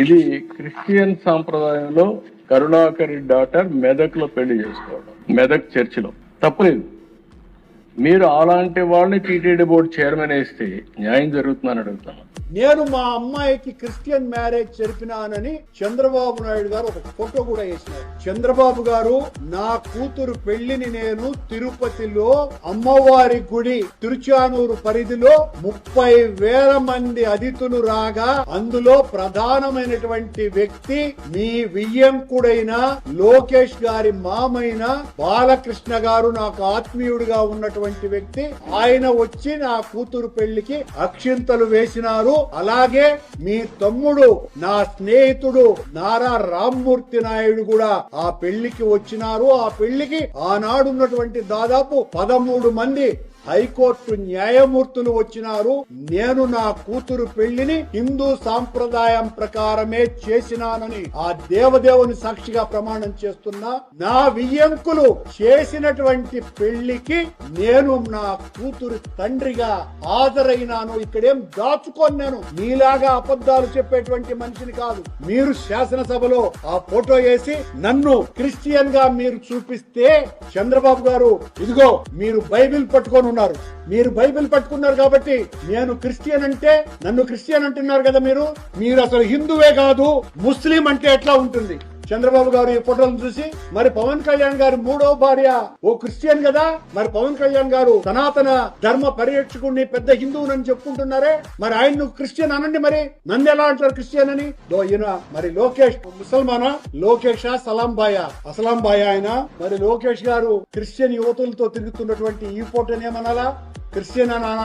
ఇది క్రిస్టియన్ సాంప్రదాయంలో కరుణాకరి డాటర్ మెదక్ లో పెళ్లి చేసుకోవడం, మెదక్ చర్చిలో తప్పులేదు. మీరు అలాంటి వాళ్ళని టీటీడీ బోర్డు చైర్మన్ వేస్తే న్యాయం జరుగుతుందని అడుగుతాను. నేను మా అమ్మాయికి క్రిస్టియన్ మ్యారేజ్ జరిపినానని చంద్రబాబు నాయుడు గారు ఒక ఫోటో కూడా వేసినారు. చంద్రబాబు గారు, నా కూతురు పెళ్లిని నేను తిరుపతిలో అమ్మవారి గుడి తిరుచానూరు పరిధిలో 30,000 మంది అతిథులు రాగా అందులో ప్రధానమైనటువంటి వ్యక్తి మీ వియ్యంకుడైన లోకేష్ గారి మామైన బాలకృష్ణ గారు, నాకు ఆత్మీయుడిగా ఉన్నటువంటి వ్యక్తి. ఆయన వచ్చి నా కూతురు పెళ్లికి అక్షింతలు వేసినారు. అలాగే మీ తమ్ముడు, నా స్నేహితుడు నారా రామ్మూర్తి నాయుడు కూడా ఆ పెళ్లికి వచ్చినారు. ఆ పెళ్లికి ఆనాడున్నటువంటి దాదాపు 13 మంది హైకోర్టు న్యాయమూర్తులు వచ్చినారు. నేను నా కూతురు పెళ్లిని హిందూ సాంప్రదాయం ప్రకారమే చేసినానని ఆ దేవదేవుని సాక్షిగా ప్రమాణం చేస్తున్నా. నా వియ్యంకులు చేసినటువంటి పెళ్లికి నేను నా కూతురు తండ్రిగా హాజరైనాను. ఇక్కడేం దాచుకొని నేను మీలాగా అబద్ధాలు చెప్పేటువంటి మనిషిని కాదు. మీరు శాసనసభలో ఆ ఫోటో వేసి నన్ను క్రిస్టియన్ గా మీరు చూపిస్తే, చంద్రబాబు గారు ఇదిగో మీరు బైబిల్ పట్టుకొని మీరు బైబిల్ పట్టుకున్నారు కాబట్టి నేను క్రిస్టియన్ అంటే నన్ను క్రిస్టియన్ అంటున్నారు కదా. మీరు అసలు హిందువే కాదు, ముస్లిం అంటే ఎట్లా ఉంటుంది? చంద్రబాబు గారు ఈ ఫోటోలను చూసి, మరి పవన్ కళ్యాణ్ గారు 3వ భార్య ఓ క్రిస్టియన్ కదా, మరి పవన్ కళ్యాణ్ గారు సనాతన ధర్మ పరిరక్షకుడిని పెద్ద హిందువునని చెప్పుకుంటున్నారే, మరి ఆయన క్రిస్టియన్ అనండి, మరి నన్ను ఎలా అంటారు క్రిస్టియన్ అని? ఈయన మరి లోకేష్ ముసల్మానా? లోకేషా సలాం బాయా? అసలాం బాయా ఆయన. మరి లోకేష్ గారు క్రిస్టియన్ యువతులతో తిరుగుతున్నటువంటి ఈ ఫోటోని ఏమనాలా? క్రిస్టియన్ అని